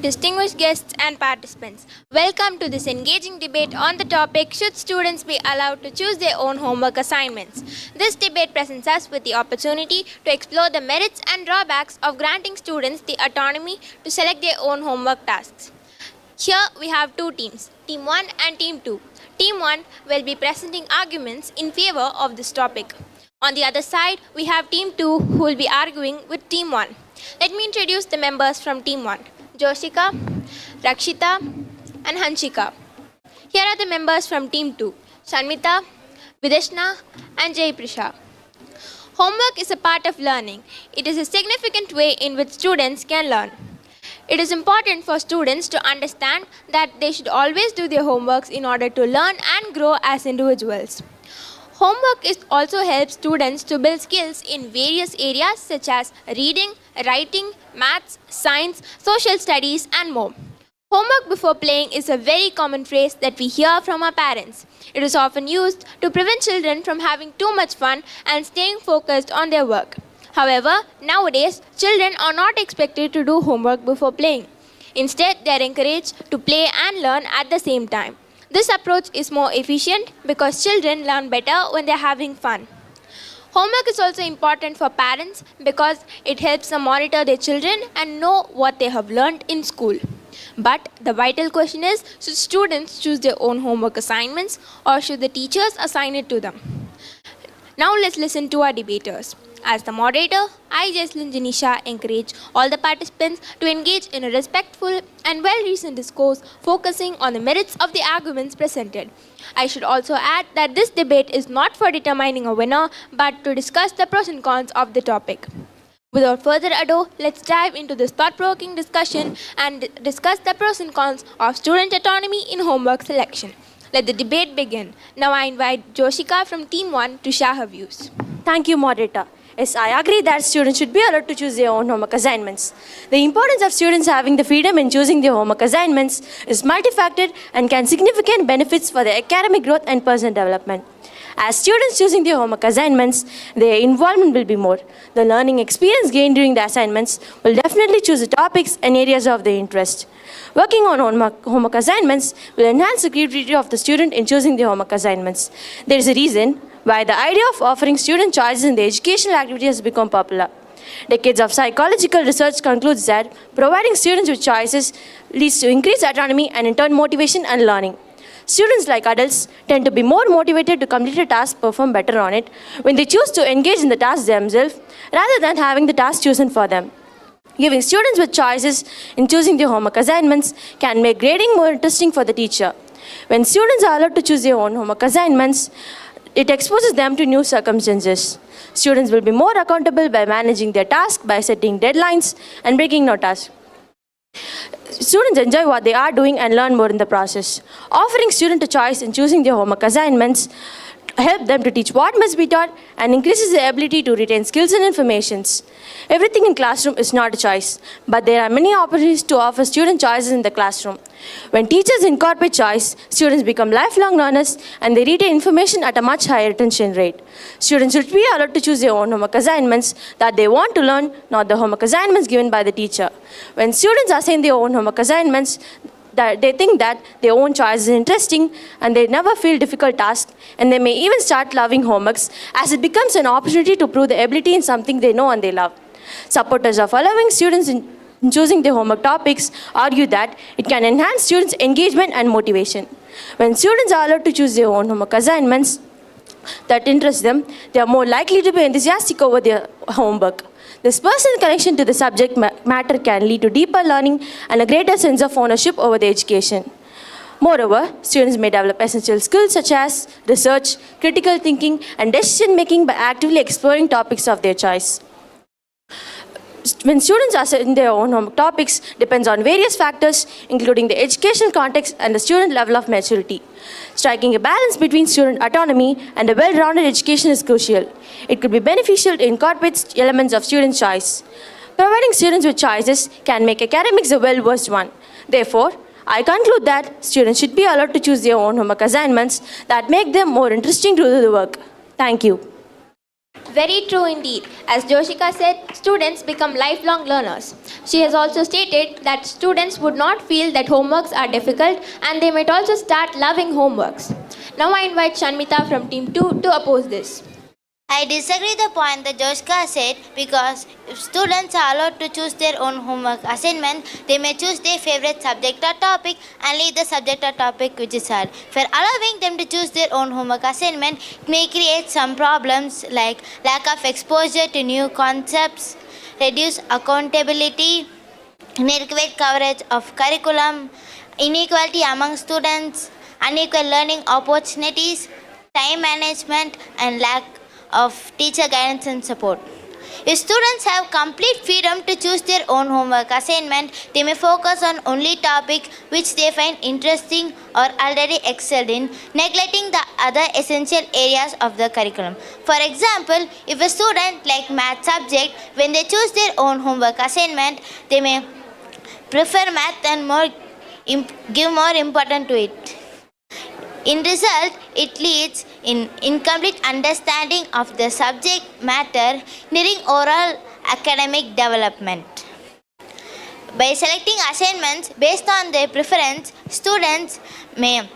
Distinguished guests and participants, welcome to this engaging debate on the topic Should students be allowed to choose their own homework assignments? This debate presents us with the opportunity to explore the merits and drawbacks of granting students the autonomy to select their own homework tasks. Here we have two teams, Team 1 and Team 2. Team 1 will be presenting arguments in favor of this topic. On the other side, we have Team 2 who will be arguing with Team 1. Let me introduce the members from Team 1. Joshika, Rakshita and Hanshika. Here are the members from Team 2, Shanmita, Videshna and Jayprisha. Homework is a part of learning. It is a significant way in which students can learn. It is important for students to understand that they should always do their homeworks in order to learn and grow as individuals. Homework also helps students to build skills in various areas such as reading, writing, maths, science, social studies and more. Homework before playing is a very common phrase that we hear from our parents. It is often used to prevent children from having too much fun and staying focused on their work. However, nowadays, children are not expected to do homework before playing. Instead, they are encouraged to play and learn at the same time. This approach is more efficient because children learn better when they are having fun. Homework is also important for parents because it helps them monitor their children and know what they have learned in school. But the vital question is, should students choose their own homework assignments or should the teachers assign it to them? Now let's listen to our debaters. As the moderator, I, Jesslyn Jinisha, encourage all the participants to engage in a respectful and well-reasoned discourse focusing on the merits of the arguments presented. I should also add that this debate is not for determining a winner, but to discuss the pros and cons of the topic. Without further ado, let's dive into this thought-provoking discussion and discuss the pros and cons of student autonomy in homework selection. Let the debate begin. Now I invite Joshika from Team 1 to share her views. Thank you, Moderator. Yes, I agree that students should be allowed to choose their own homework assignments. The importance of students having the freedom in choosing their homework assignments is multifaceted and can significant benefits for their academic growth and personal development. As students choosing their homework assignments, their involvement will be more. The learning experience gained during the assignments will definitely choose the topics and areas of their interest. Working on homework assignments will enhance the creativity of the student in choosing their homework assignments. There is a reason why the idea of offering student choices in the educational activity has become popular. Decades of psychological research concludes that providing students with choices leads to increased autonomy and in turn motivation and learning. Students, like adults, tend to be more motivated to complete a task, perform better on it, when they choose to engage in the task themselves rather than having the task chosen for them. Giving students with choices in choosing their homework assignments can make grading more interesting for the teacher. When students are allowed to choose their own homework assignments, it exposes them to new circumstances. Students will be more accountable by managing their tasks, by setting deadlines and breaking no tasks. Students enjoy what they are doing and learn more in the process. Offering students a choice in choosing their homework assignments help them to teach what must be taught and increases their ability to retain skills and informations. Everything in classroom is not a choice, but there are many opportunities to offer student choices in the classroom. When teachers incorporate choice, students become lifelong learners and they retain information at a much higher retention rate. Students should be allowed to choose their own homework assignments that they want to learn, not the homework assignments given by the teacher. When students assign their own homework assignments, they think that their own choice is interesting and they never feel difficult tasks, and they may even start loving homeworks as it becomes an opportunity to prove their ability in something they know and they love. Supporters of allowing students in choosing their homework topics argue that it can enhance students' engagement and motivation. When students are allowed to choose their own homework assignments that interest them, they are more likely to be enthusiastic over their homework. This personal connection to the subject matter can lead to deeper learning and a greater sense of ownership over the education. Moreover, students may develop essential skills such as research, critical thinking, and decision-making by actively exploring topics of their choice. When students assign their own homework topics depends on various factors, including the educational context and the student level of maturity. Striking a balance between student autonomy and a well-rounded education is crucial. It could be beneficial to incorporate elements of student choice. Providing students with choices can make academics a well-versed one. Therefore, I conclude that students should be allowed to choose their own homework assignments that make them more interesting to do the work. Thank you. Very true indeed. As Joshika said, students become lifelong learners. She has also stated that students would not feel that homeworks are difficult and they might also start loving homeworks. Now I invite Shanmita from Team 2 to oppose this. I disagree the point that Joshka said because if students are allowed to choose their own homework assignment, they may choose their favorite subject or topic and leave the subject or topic which is hard. For allowing them to choose their own homework assignment, it may create some problems like lack of exposure to new concepts, reduced accountability, inadequate coverage of curriculum, inequality among students, unequal learning opportunities, time management, and lack of teacher guidance and support. If students have complete freedom to choose their own homework assignment, they may focus on only topic which they find interesting or already excelled in, neglecting the other essential areas of the curriculum. For example, if a student like math subject, when they choose their own homework assignment, they may prefer math and give more importance to it. In result, it leads in incomplete understanding of the subject matter, nearing overall academic development. By selecting assignments based on their preference, students may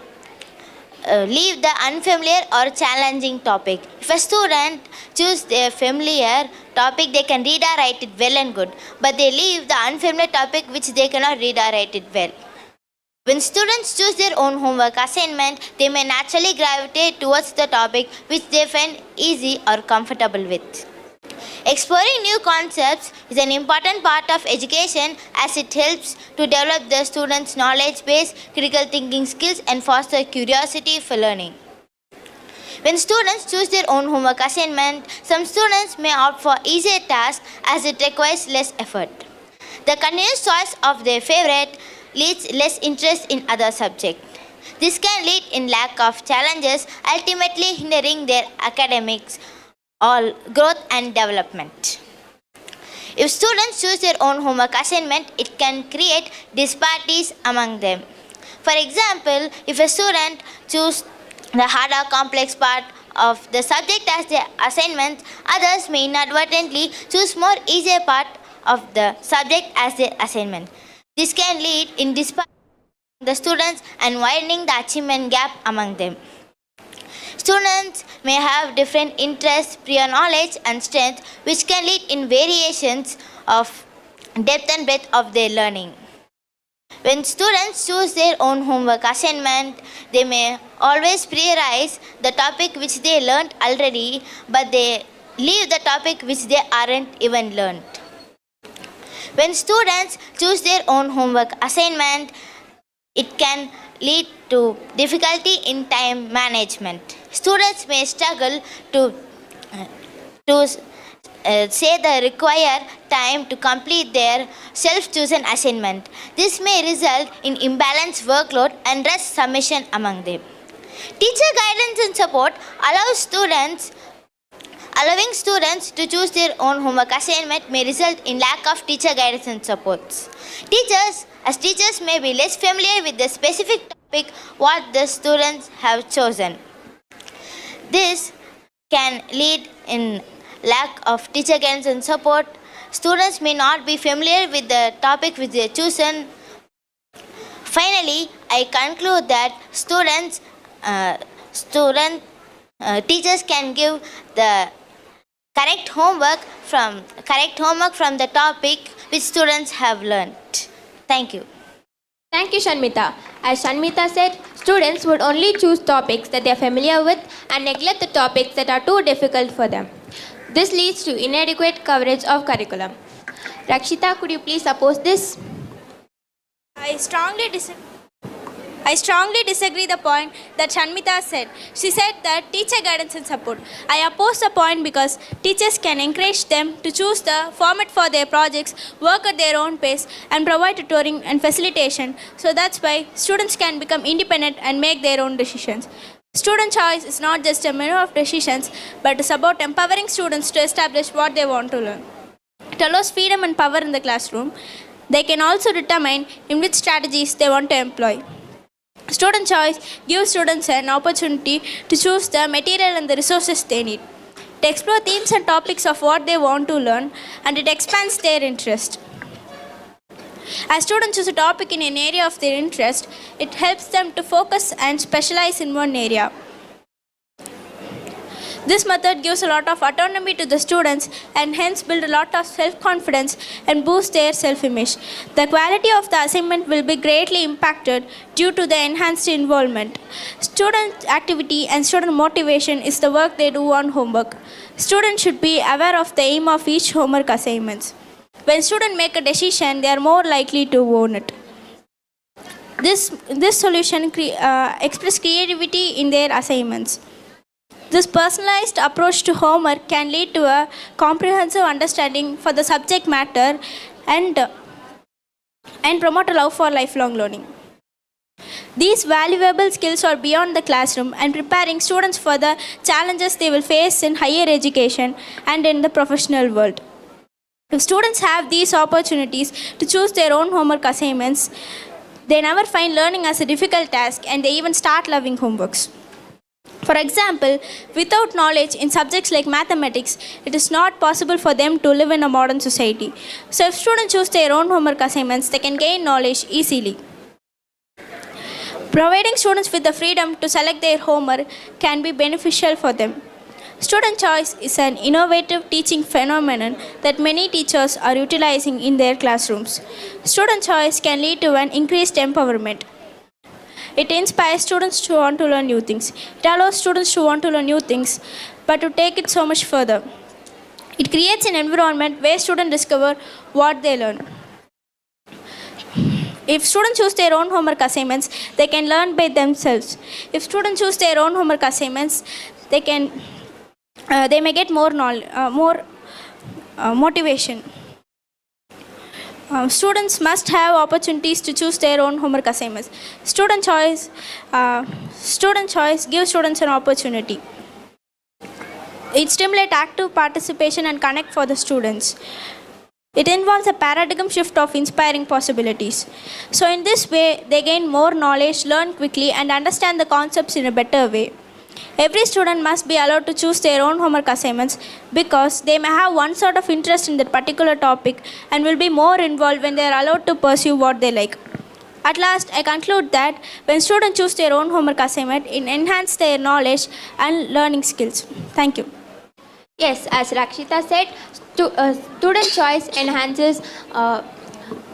leave the unfamiliar or challenging topic. If a student choose their familiar topic, they can read or write it well and good, but they leave the unfamiliar topic which they cannot read or write it well. When students choose their own homework assignment, they may naturally gravitate towards the topic which they find easy or comfortable with. Exploring new concepts is an important part of education as it helps to develop the students' knowledge base, critical thinking skills, and foster curiosity for learning. When students choose their own homework assignment, some students may opt for easier tasks as it requires less effort. The continuous choice of their favorite leads less interest in other subjects. This can lead in lack of challenges, ultimately hindering their academics, all growth and development. If students choose their own homework assignment, it can create disparities among them. For example, if a student chooses the harder complex part of the subject as their assignment, others may inadvertently choose more easier part of the subject as their assignment. This can lead in disparity among the students and widening the achievement gap among them. Students may have different interests, prior knowledge and strength which can lead in variations of depth and breadth of their learning. When students choose their own homework assignment, they may always prioritize the topic which they learned already, but they leave the topic which they aren't even learned. When students choose their own homework assignment, it can lead to difficulty in time management. Students may struggle to say the required time to complete their self-chosen assignment. This may result in imbalanced workload and rest submission among them. Teacher guidance and support allowing students to choose their own homework assignment may result in lack of teacher guidance and supports. Teachers may be less familiar with the specific topic what the students have chosen. This can lead in lack of teacher guidance and support. Students may not be familiar with the topic which they have chosen. Finally, I conclude that teachers can give the correct homework from the topic which students have learned. Thank you. Thank you, Shanmita. As Shanmita said, students would only choose topics that they are familiar with and neglect the topics that are too difficult for them. This leads to inadequate coverage of curriculum. Rakshita, could you please oppose this? I strongly disagree the point that Shanmita said. She said that teacher guidance and support. I oppose the point because teachers can encourage them to choose the format for their projects, work at their own pace, and provide tutoring and facilitation. So that's why students can become independent and make their own decisions. Student choice is not just a menu of decisions, but it's about empowering students to establish what they want to learn. It allows freedom and power in the classroom. They can also determine in which strategies they want to employ. Student choice gives students an opportunity to choose the material and the resources they need. It explores themes and topics of what they want to learn, and it expands their interest. As students choose a topic in an area of their interest, it helps them to focus and specialize in one area. This method gives a lot of autonomy to the students and hence build a lot of self-confidence and boost their self-image. The quality of the assignment will be greatly impacted due to the enhanced involvement. Student activity and student motivation is the work they do on homework. Students should be aware of the aim of each homework assignment. When students make a decision, they are more likely to own it. This solution express creativity in their assignments. This personalized approach to homework can lead to a comprehensive understanding for the subject matter and promote a love for lifelong learning. These valuable skills are beyond the classroom and preparing students for the challenges they will face in higher education and in the professional world. If students have these opportunities to choose their own homework assignments, they never find learning as a difficult task and they even start loving homeworks. For example, without knowledge in subjects like mathematics, it is not possible for them to live in a modern society. So if students choose their own homework assignments, they can gain knowledge easily. Providing students with the freedom to select their homework can be beneficial for them. Student choice is an innovative teaching phenomenon that many teachers are utilizing in their classrooms. Student choice can lead to an increased empowerment. It inspires students to want to learn new things. It allows students to want to learn new things, but to take it so much further. It creates an environment where students discover what they learn. If students choose their own homework assignments, they can learn by themselves. If students choose their own homework assignments, they may get more motivation. Students must have opportunities to choose their own homework assignments. Student choice gives students an opportunity. It stimulates active participation and connect for the students. It involves a paradigm shift of inspiring possibilities. So in this way, they gain more knowledge, learn quickly, and understand the concepts in a better way. Every student must be allowed to choose their own homework assignments because they may have one sort of interest in that particular topic and will be more involved when they are allowed to pursue what they like. At last, I conclude that when students choose their own homework assignment, it enhances their knowledge and learning skills. Thank you. Yes, as Rakshita said, student choice enhances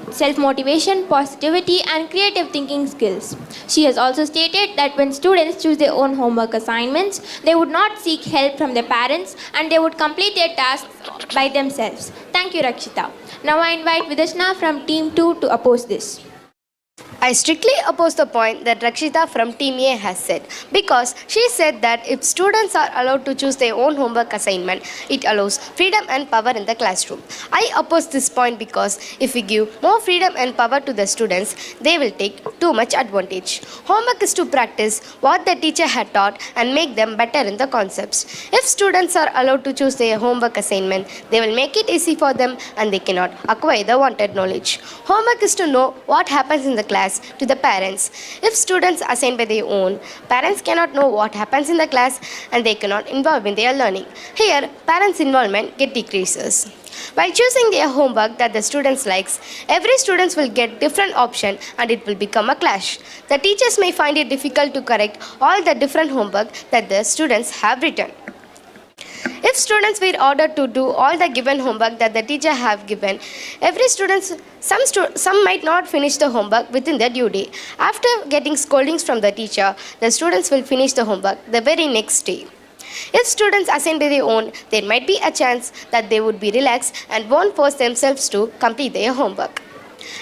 self-motivation, positivity, and creative thinking skills. She has also stated that when students choose their own homework assignments, they would not seek help from their parents and they would complete their tasks by themselves. Thank you, Rakshita. Now I invite Vidashna from Team 2 to oppose this. I strictly oppose the point that Rakshita from Team A has said because she said that if students are allowed to choose their own homework assignment, it allows freedom and power in the classroom. I oppose this point because if we give more freedom and power to the students, they will take too much advantage. Homework is to practice what the teacher had taught and make them better in the concepts. If students are allowed to choose their homework assignment, they will make it easy for them and they cannot acquire the wanted knowledge. Homework is to know what happens in the class to the parents. If students assign by their own, parents cannot know what happens in the class and they cannot involve in their learning. Here, parents' involvement decreases. By choosing their homework that the students likes, every student will get different option and it will become a clash. The teachers may find it difficult to correct all the different homework that the students have written. If students were ordered to do all the given homework that the teacher have given, some might not finish the homework within their due day. After getting scoldings from the teacher, the students will finish the homework the very next day. If students assign by their own, there might be a chance that they would be relaxed and won't force themselves to complete their homework.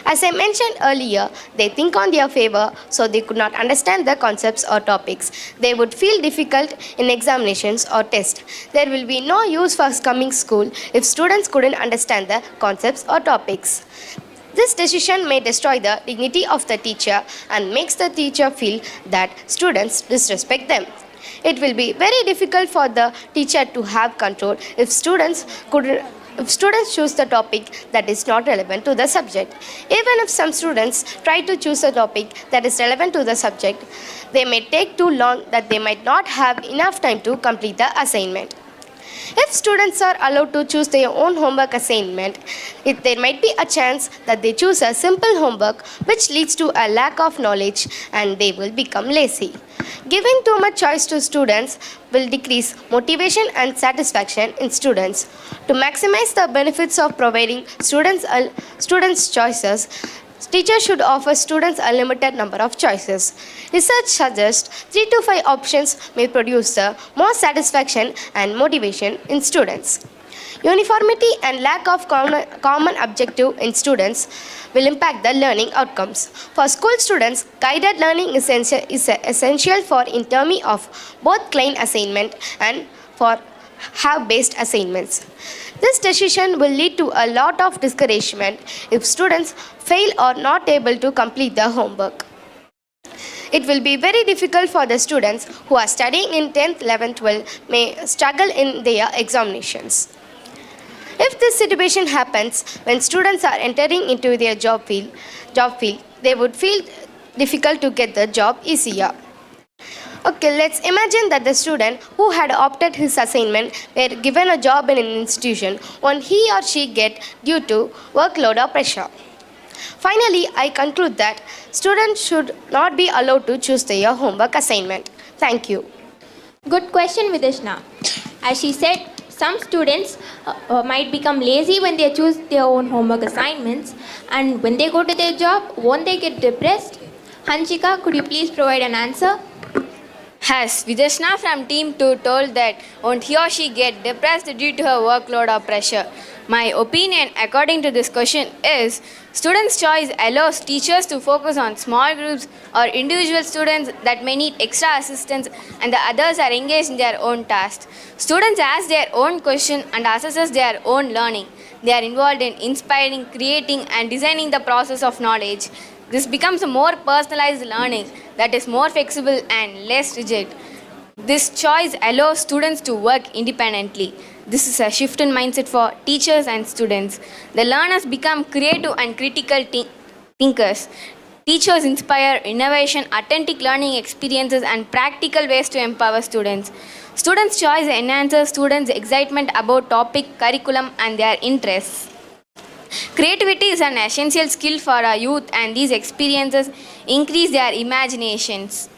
As I mentioned earlier, they think on their favor, so they could not understand the concepts or topics. They would feel difficult in examinations or tests. There will be no use for coming school if students couldn't understand the concepts or topics. This decision may destroy the dignity of the teacher and makes the teacher feel that students disrespect them. It will be very difficult for the teacher to have control if students choose the topic that is not relevant to the subject. Even if some students try to choose a topic that is relevant to the subject, they may take too long that they might not have enough time to complete the assignment. If students are allowed to choose their own homework assignment, there might be a chance that they choose a simple homework which leads to a lack of knowledge and they will become lazy. Giving too much choice to students will decrease motivation and satisfaction in students. To maximize the benefits of providing students choices, teachers should offer students a limited number of choices. Research suggests 3 to 5 options may produce the more satisfaction and motivation in students. Uniformity and lack of common objective in students will impact the learning outcomes. For school students, guided learning is essential for in terms of both client assignment and for have-based assignments. This decision will lead to a lot of discouragement if students fail or not able to complete the homework. It will be very difficult for the students who are studying in 10th, 11th, 12th may struggle in their examinations. If this situation happens when students are entering into their job field, they would feel difficult to get the job easier. Okay, let's imagine that the student who had opted his assignment were given a job in an institution when he or she get due to workload or pressure. Finally, I conclude that students should not be allowed to choose their homework assignment. Thank you. Good question, Vidishna. As she said, some students might become lazy when they choose their own homework assignments, and when they go to their job, won't they get depressed? Hanchika, could you please provide an answer? Has Videshna from Team 2 told that won't he or she get depressed due to her workload or pressure? My opinion according to this question is students' choice allows teachers to focus on small groups or individual students that may need extra assistance and the others are engaged in their own tasks. Students ask their own question and assesses their own learning. They are involved in inspiring, creating and designing the process of knowledge. This becomes a more personalized learning that is more flexible and less rigid. This choice allows students to work independently. This is a shift in mindset for teachers and students. The learners become creative and critical thinkers. Teachers inspire innovation, authentic learning experiences, and practical ways to empower students. Students' choice enhances students' excitement about topic, curriculum, and their interests. Creativity is an essential skill for our youth, and these experiences increase their imaginations.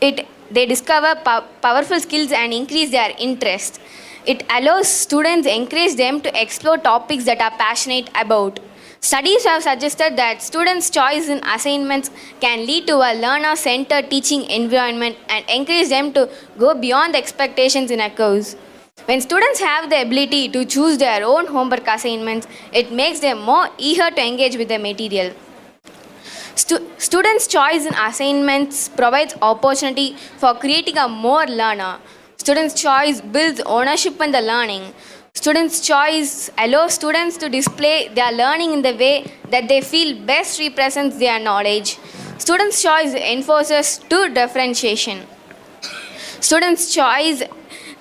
They discover powerful skills and increase their interest. It allows students, encourage them to explore topics that are passionate about. Studies have suggested that students' choice in assignments can lead to a learner-centered teaching environment and encourage them to go beyond the expectations in a course. When students have the ability to choose their own homework assignments, it makes them more eager to engage with the material. Students' choice in assignments provides opportunity for creating a more learner. Students' choice builds ownership in the learning. Students' choice allows students to display their learning in the way that they feel best represents their knowledge. Students' choice enforces true differentiation. Students' choice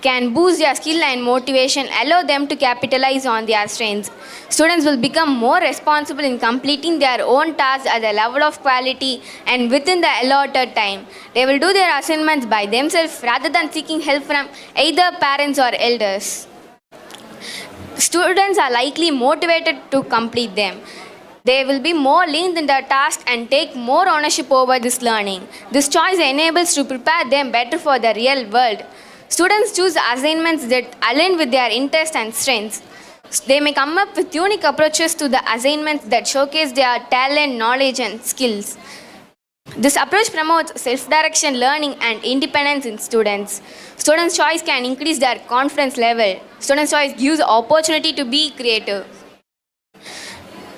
can boost their skill and motivation, allow them to capitalize on their strengths. Students will become more responsible in completing their own tasks at the level of quality and within the allotted time. They will do their assignments by themselves rather than seeking help from either parents or elders. Students are likely motivated to complete them. They will be more lean in their task and take more ownership over this learning. This choice enables to prepare them better for the real world. Students choose assignments that align with their interests and strengths. They may come up with unique approaches to the assignments that showcase their talent, knowledge, and skills. This approach promotes self-direction learning and independence in students. Students' choice can increase their confidence level. Students' choice gives opportunity to be creative.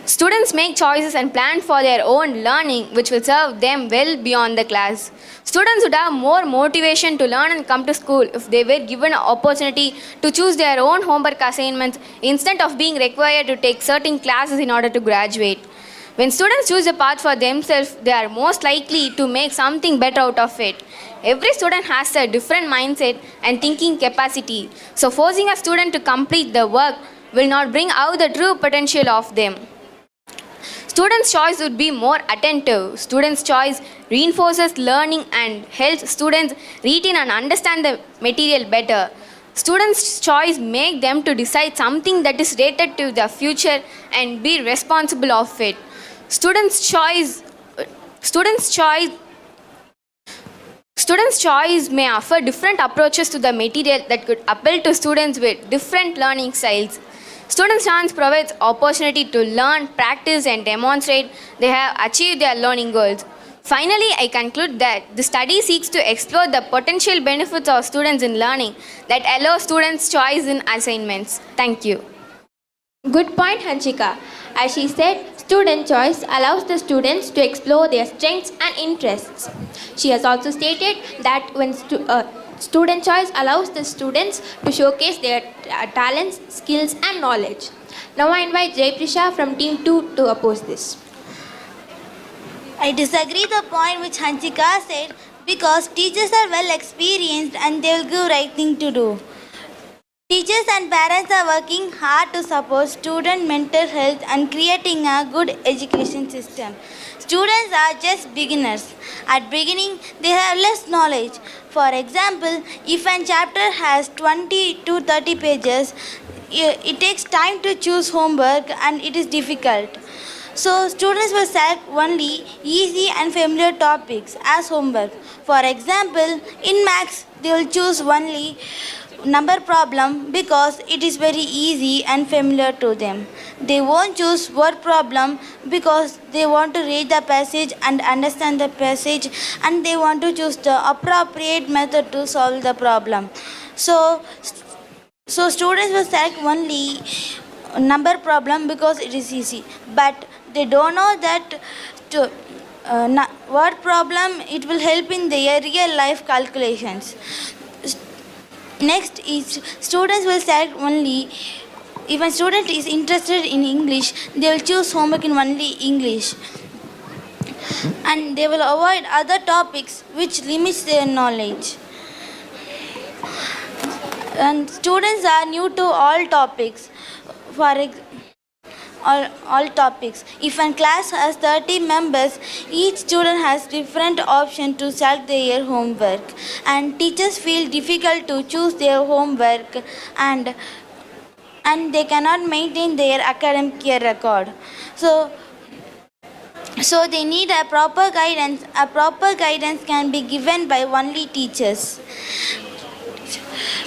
Students make choices and plan for their own learning, which will serve them well beyond the class. Students would have more motivation to learn and come to school if they were given an opportunity to choose their own homework assignments instead of being required to take certain classes in order to graduate. When students choose a path for themselves, they are most likely to make something better out of it. Every student has a different mindset and thinking capacity, so forcing a student to complete the work will not bring out the true potential of them. Students' choice would be more attentive. Students' choice reinforces learning and helps students retain and understand the material better. Students' choice make them to decide something that is related to their future and be responsible of it. Students' choice Students' choice may offer different approaches to the material that could appeal to students with different learning styles. Students' chance provides opportunity to learn, practice, and demonstrate they have achieved their learning goals. Finally, I conclude that the study seeks to explore the potential benefits of students in learning that allow students choice in assignments. Thank you. Good point, Hanchika. As she said, student choice allows the students to explore their strengths and interests. She has also stated that when student choice allows the students to showcase their talents, skills, and knowledge. Now I invite Jay Prisha from Team 2 to oppose this. I disagree the point which Hanchika said because teachers are well experienced and they will give right thing to do. Teachers and parents are working hard to support student mental health and creating a good education system. Students are just beginners. At beginning, they have less knowledge. For example, if a chapter has 20 to 30 pages, it takes time to choose homework and it is difficult. So students will select only easy and familiar topics as homework. For example, in maths, they will choose only number problem because it is very easy and familiar to them. They won't choose word problem because they want to read the passage and understand the passage, and they want to choose the appropriate method to solve the problem. So students will select only number problem because it is easy, but they don't know that word problem it will help in their real life calculations. Next is students will select only, if a student is interested in English, they will choose homework in only English. And they will avoid other topics which limits their knowledge. And students are new to all topics. All topics. If a class has 30 members, each student has different options to select their homework, and teachers feel difficult to choose their homework and they cannot maintain their academic year record. So they need a proper guidance. A proper guidance can be given by only teachers.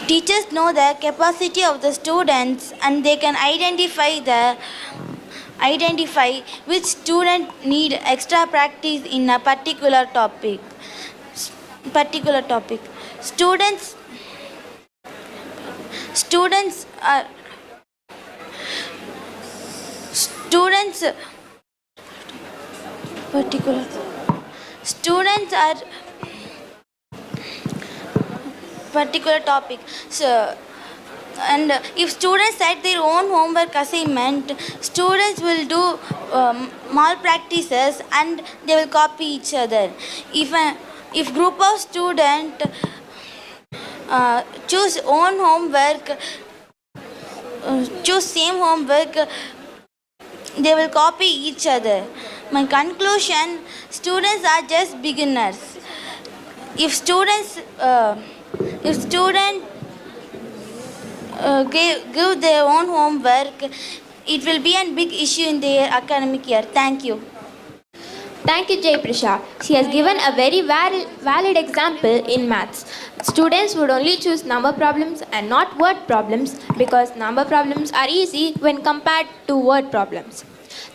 Teachers know the capacity of the students and they can identify which student need extra practice in a particular topic. Students are particular topic. So, and if students set their own homework assignment, students will do malpractices and they will copy each other. If group of students choose own homework, choose same homework, they will copy each other. My conclusion: students are just beginners. If students give their own homework, it will be a big issue in their academic year. Thank you. Thank you, Jay Prisha. She has given a very valid example in maths. Students would only choose number problems and not word problems because number problems are easy when compared to word problems.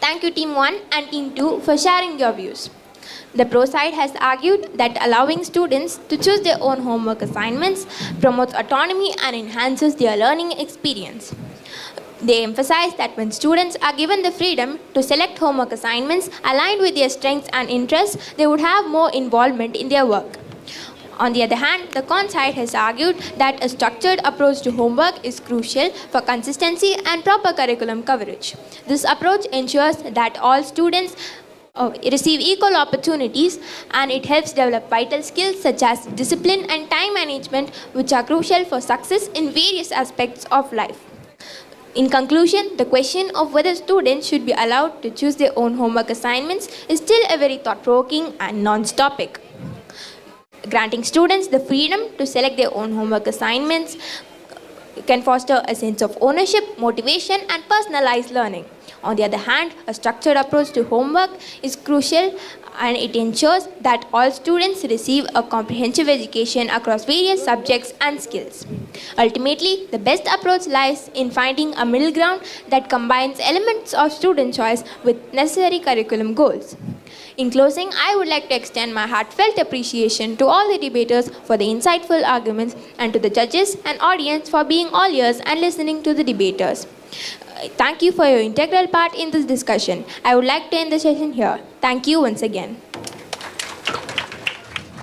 Thank you, Team 1 and Team 2, for sharing your views. The pro side has argued that allowing students to choose their own homework assignments promotes autonomy and enhances their learning experience. They emphasize that when students are given the freedom to select homework assignments aligned with their strengths and interests, they would have more involvement in their work. On the other hand, the con side has argued that a structured approach to homework is crucial for consistency and proper curriculum coverage. This approach ensures that all students receive equal opportunities, and it helps develop vital skills such as discipline and time management, which are crucial for success in various aspects of life. In conclusion, the question of whether students should be allowed to choose their own homework assignments is still a very thought-provoking and nuanced topic. Granting students the freedom to select their own homework assignments can foster a sense of ownership, motivation, and personalized learning. On the other hand, a structured approach to homework is crucial and it ensures that all students receive a comprehensive education across various subjects and skills. Ultimately, the best approach lies in finding a middle ground that combines elements of student choice with necessary curriculum goals. In closing, I would like to extend my heartfelt appreciation to all the debaters for the insightful arguments and to the judges and audience for being all ears and listening to the debaters. Thank you for your integral part in this discussion. I would like to end the session here. Thank you once again.